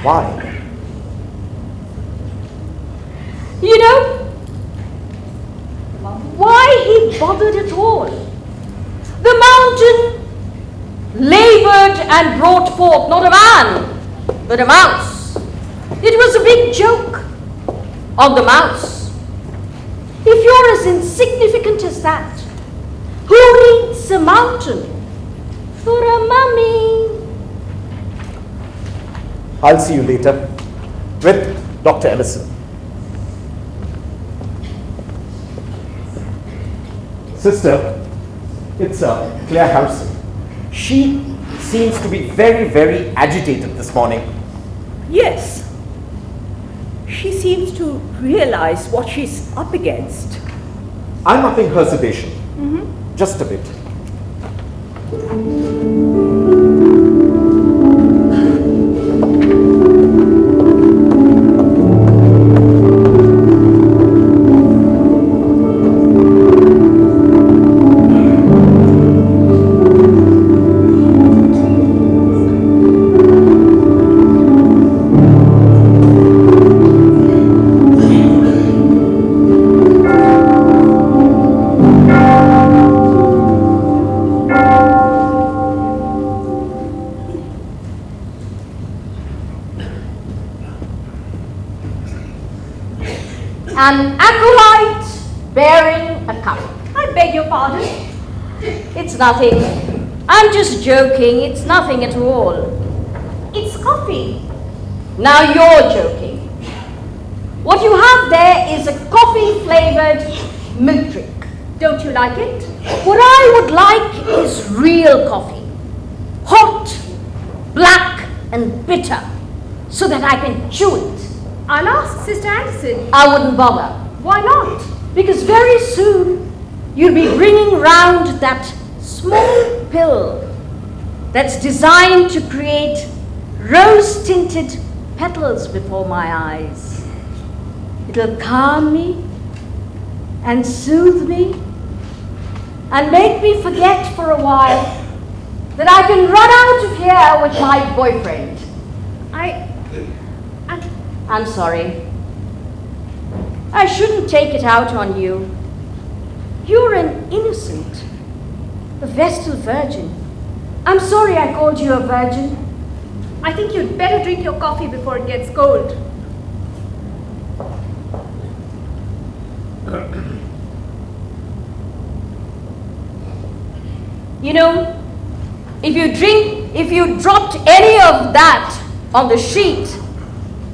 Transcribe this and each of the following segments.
Why? You know, why he bothered at all? The mountain labored and brought forth not a man, but a mouse. It was a big joke on the mouse. If you're as insignificant as that, who needs a mountain for a mummy? I'll see you later with Dr. Emerson. Sister, it's Claire Harrison. She seems to be very, very agitated this morning. Yes. She seems to realize what she's up against. I'm upping her sedation. Just a bit. An acolyte bearing a cup. I beg your pardon? It's nothing. I'm just joking. It's nothing at all. It's coffee. Now you're joking. What you have there is a coffee-flavored milk drink. Don't you like it? What I would like is real coffee. Hot, black, and bitter, so that I can chew it. I'll ask Sister Anderson. I wouldn't bother. Why not? Because very soon you'll be bringing round that small pill that's designed to create rose-tinted petals before my eyes. It'll calm me and soothe me and make me forget for a while that I can run out of here with my boyfriend. I'm sorry. I shouldn't take it out on you. You're an innocent, a Vestal virgin. I'm sorry I called you a virgin. I think you'd better drink your coffee before it gets cold. You know, if you dropped any of that on the sheet,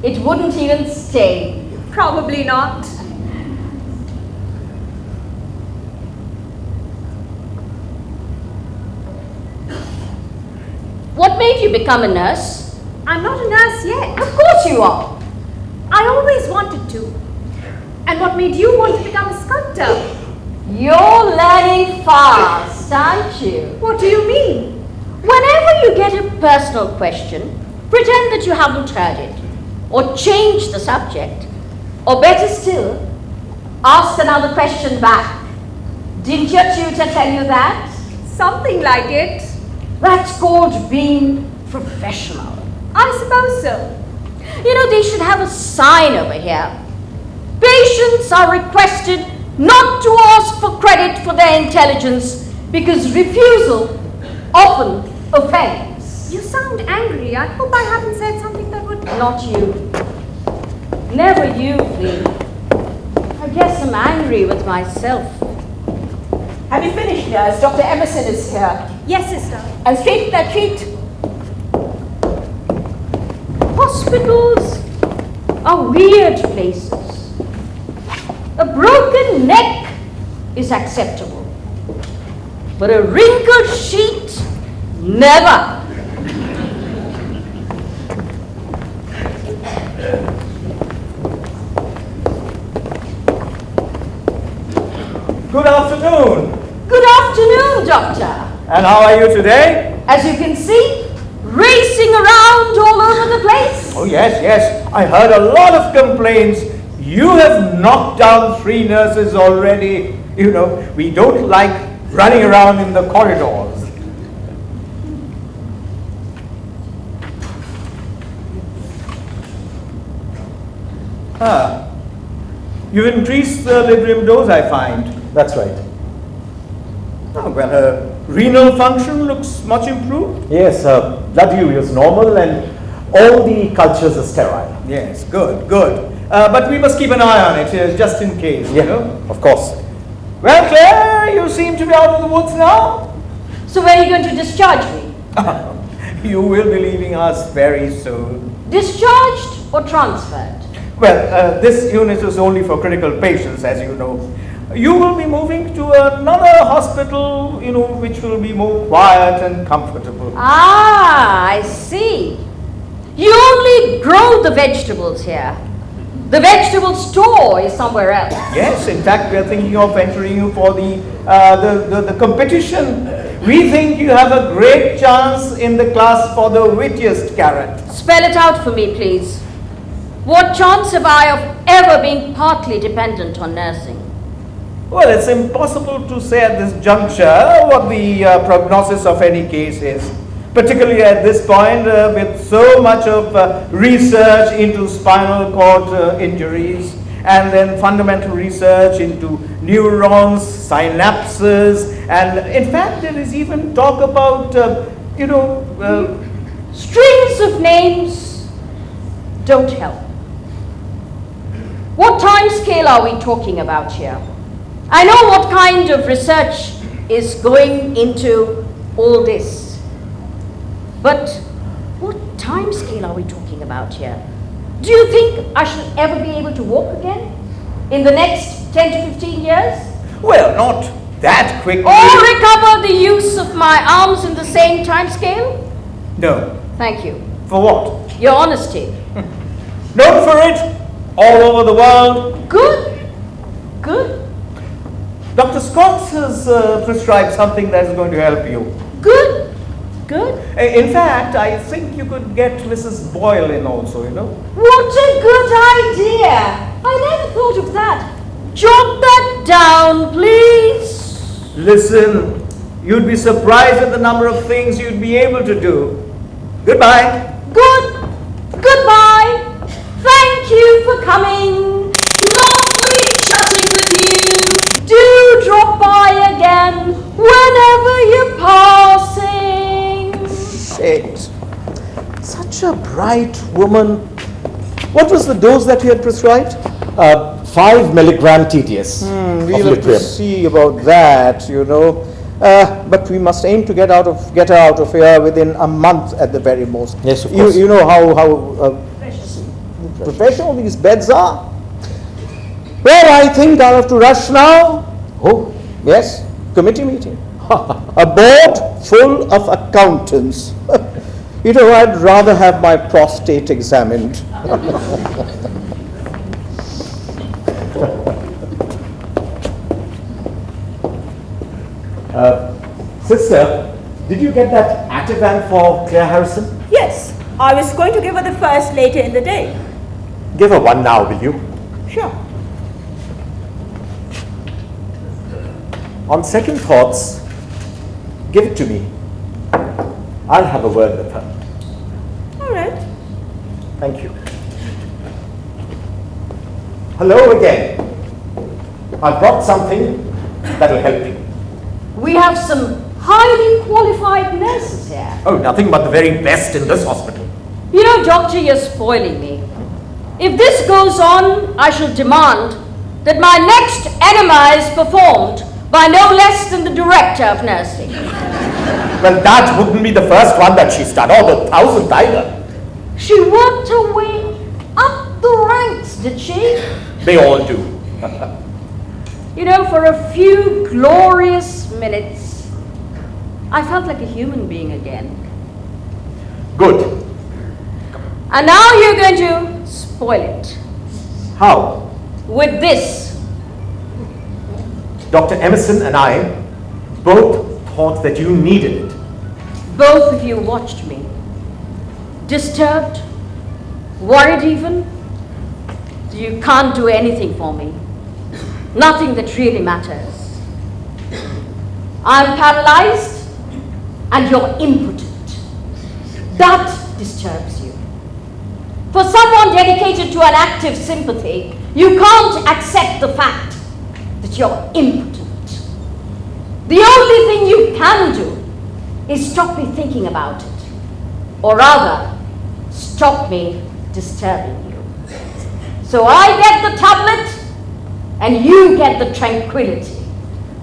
it wouldn't even stay. Probably not. What made you become a nurse? I'm not a nurse yet. Of course you are. I always wanted to. And what made you want to become a sculptor? You're learning fast, aren't you? What do you mean? Whenever you get a personal question, pretend that you haven't heard it, or change the subject, or better still, ask another question back. Didn't your tutor tell you that? Something like it. That's called being professional. I suppose so. You know, they should have a sign over here. Patients are requested not to ask for credit for their intelligence because refusal often offends. You sound angry. I hope I haven't said something that would... Not you. Never you, Flea. I guess I'm angry with myself. Have you finished, nurse? Dr. Emerson is here. Yes, sister. And straighten that sheet. Hospitals are weird places. A broken neck is acceptable, but a wrinkled sheet, never. Good afternoon. Good afternoon, Doctor. And how are you today? As you can see, racing around all over the place. Oh, yes, yes. I heard a lot of complaints. You have knocked down 3 nurses already. You know, we don't like running around in the corridors. Ah, you've increased the Librium dose, I find. That's right. Oh, well, her renal function looks much improved. Yes, blood urea is normal and all the cultures are sterile. Yes, good, good. But we must keep an eye on it, just in case, you know. Of course. Well, Claire, you seem to be out of the woods now. So when are you going to discharge me? You will be leaving us very soon. Discharged or transferred? Well, this unit is only for critical patients, as you know. You will be moving to another hospital, you know, which will be more quiet and comfortable. Ah, I see. You only grow the vegetables here. The vegetable store is somewhere else. Yes, in fact, we are thinking of entering you for the competition. We think you have a great chance in the class for the wittiest carrot. Spell it out for me, please. What chance have I of ever being partly dependent on nursing? Well, it's impossible to say at this juncture what the prognosis of any case is, particularly at this point with so much of research into spinal cord injuries and then fundamental research into neurons, synapses, and in fact there is even talk about, Strings of names don't help. What time scale are we talking about here? I know what kind of research is going into all this. But what time scale are we talking about here? Do you think I shall ever be able to walk again in the next 10 to 15 years? well, not that quickly. Or recover the use of my arms in the same time scale? No. Thank you. For what? Your honesty. Known for it all over the world. Good. Good. Dr. Scott has prescribed something that is going to help you. Good. Good. In fact, I think you could get Mrs. Boyle in also, you know. What a good idea! I never thought of that. Jot that down, please. Listen, you'd be surprised at the number of things you'd be able to do. Goodbye. Goodbye. Thank you for coming. Lovely chatting with you. Do drop by again whenever you're passing. Sakes. Such a bright woman. What was the dose that you had prescribed? 5 milligram TDS. We'll have to see about that, you know. But we must aim to get her out of here within a month at the very most. Yes, of course. You know how professional these beds are. Well, I think I'll have to rush now. Oh, Yes, committee meeting. A board full of accountants. You know, I'd rather have my prostate examined. sister, did you get that Ativan for Claire Harrison? Yes, I was going to give her the first later in the day. Give her one now, will you? Sure. On second thoughts, give it to me. I'll have a word with her. All right. Thank you. Hello again. I brought something that'll help you. We have some highly qualified nurses here. Oh, nothing but the very best in this hospital. You know, Doctor, you're spoiling me. If this goes on, I shall demand that my next enema is performed by no less than the director of nursing. Well, that wouldn't be the first one that she's done, or the 1,000th either. She worked her way up the ranks, did she? They all do. You know, for a few glorious minutes, I felt like a human being again. Good. And now you're going to spoil it How? with this. Dr. Emerson and I both thought that you needed it. Both of you watched me. Disturbed, worried even. You can't do anything for me. Nothing that really matters. I'm paralyzed and you're impotent. That disturbs you. For someone dedicated to an active sympathy, you can't accept the fact that you're impotent. The only thing you can do is stop me thinking about it. Or rather, stop me disturbing you. So I get the tablet, and you get the tranquility.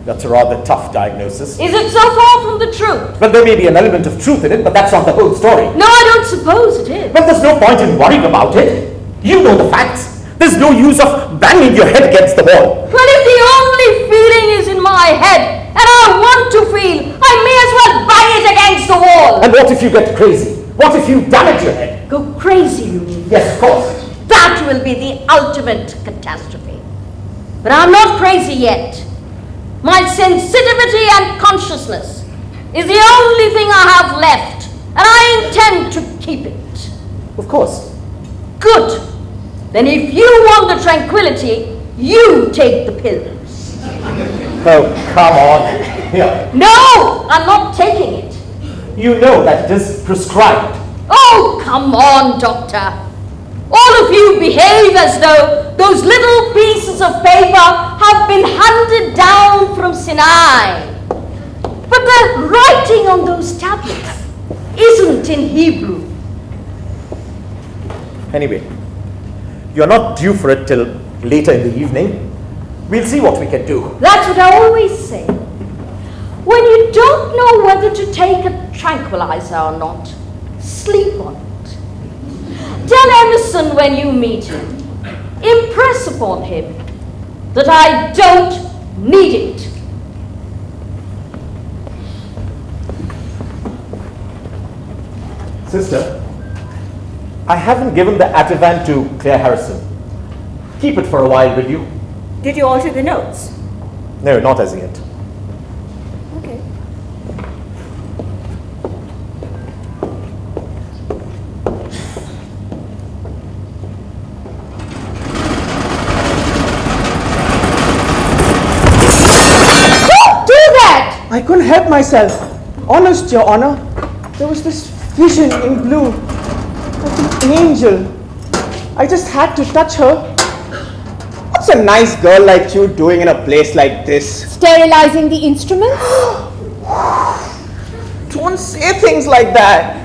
That's a rather tough diagnosis. Is it so far from the truth? Well, there may be an element of truth in it, but that's not the whole story. No, I don't suppose it is. Well, there's no point in worrying about it. You know the facts. There's no use of banging your head against the wall. Well, if the only feeling is in my head, and I want to feel, I may as well bang it against the wall. And what if you get crazy? What if you damage your head? Go crazy, you mean? Yes, of course. That will be the ultimate catastrophe. But I'm not crazy yet. My sensitivity and consciousness is the only thing I have left, and I intend to keep it. Of course. Good. Then if you want the tranquility, you take the pill. Oh, come on. Here. No, I'm not taking it. You know that it is prescribed. Oh, come on, doctor. All of you behave as though those little pieces of paper have been handed down from Sinai. But the writing on those tablets isn't in Hebrew. Anyway, you're not due for it till later in the evening. We'll see what we can do. That's what I always say. When you don't know whether to take a tranquilizer or not, sleep on it. Tell Emerson when you meet him, impress upon him that I don't need it. Sister, I haven't given the Ativan to Claire Harrison. Keep it for a while, will you? Did you alter the notes? No, not as yet. Okay. I couldn't help myself. Honest, Your Honor. There was this vision in blue, like an angel. I just had to touch her. What's a nice girl like you doing in a place like this? Sterilizing the instruments? Don't say things like that.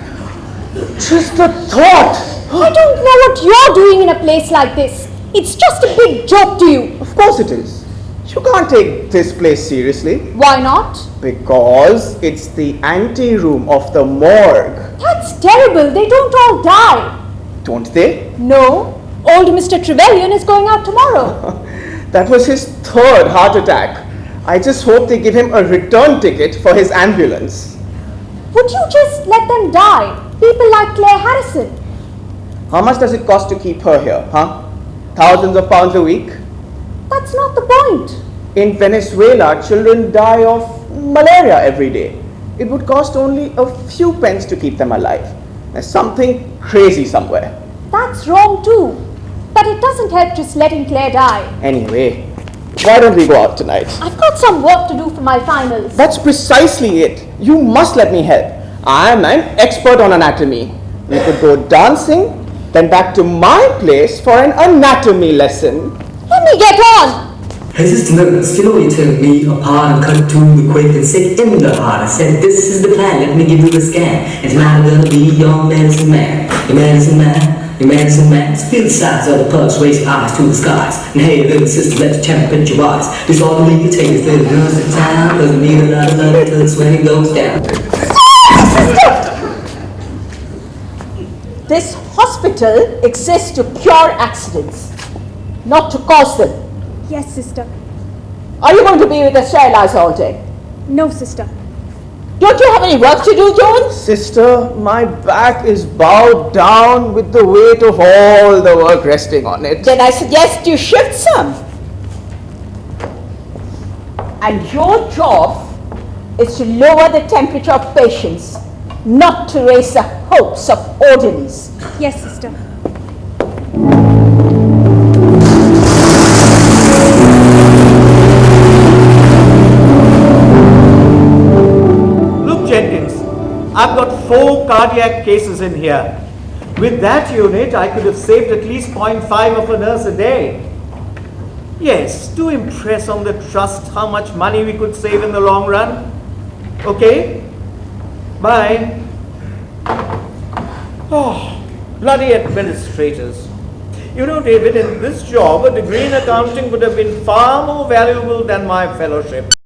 Just a thought. I don't know what you're doing in a place like this. It's just a big joke to you. Of course it is. You can't take this place seriously. Why not? Because it's the ante-room of the morgue. That's terrible. They don't all die. Don't they? No. Old Mr. Trevelyan is going out tomorrow. That was his third heart attack. I just hope they give him a return ticket for his ambulance. Would you just let them die? People like Claire Harrison. How much does it cost to keep her here, huh? Thousands of pounds a week? That's not the point. In Venezuela, children die of malaria every day. It would cost only a few pence to keep them alive. There's something crazy somewhere. That's wrong too. But it doesn't help just letting Claire die. Anyway, why don't we go out tonight? I've got some work to do for my finals. That's precisely it. You must let me help. I am an expert on anatomy. We could go dancing, then back to my place for an anatomy lesson. Let me get on. His sister slowly took me apart and cut to the quick and sick in the heart. I said, this is the plan, let me give you a scan. It's not gonna be your medicine man. Your medicine man, your medicine man. Feel the size of the pulse, raise your eyes to the skies. And hey, little sister, let the temperature rise. This all the lead, take this little nurse to town. Doesn't need a lot of love until the sweating goes down. This hospital exists to cure accidents, not to cause them. Yes, sister. Are you going to be with the sterilizer all day? No, sister. Don't you have any work to do, Jones? Sister, my back is bowed down with the weight of all the work resting on it. Then I suggest you shift some. And your job is to lower the temperature of patients, not to raise the hopes of orderlies. Yes, sister. Look, Jenkins, I've got 4 cardiac cases in here. With that unit, I could have saved at least 0.5 of a nurse a day. Yes, do impress on the trust how much money we could save in the long run. Okay? Bye. Oh, bloody administrators. You know, David, in this job, a degree in accounting would have been far more valuable than my fellowship.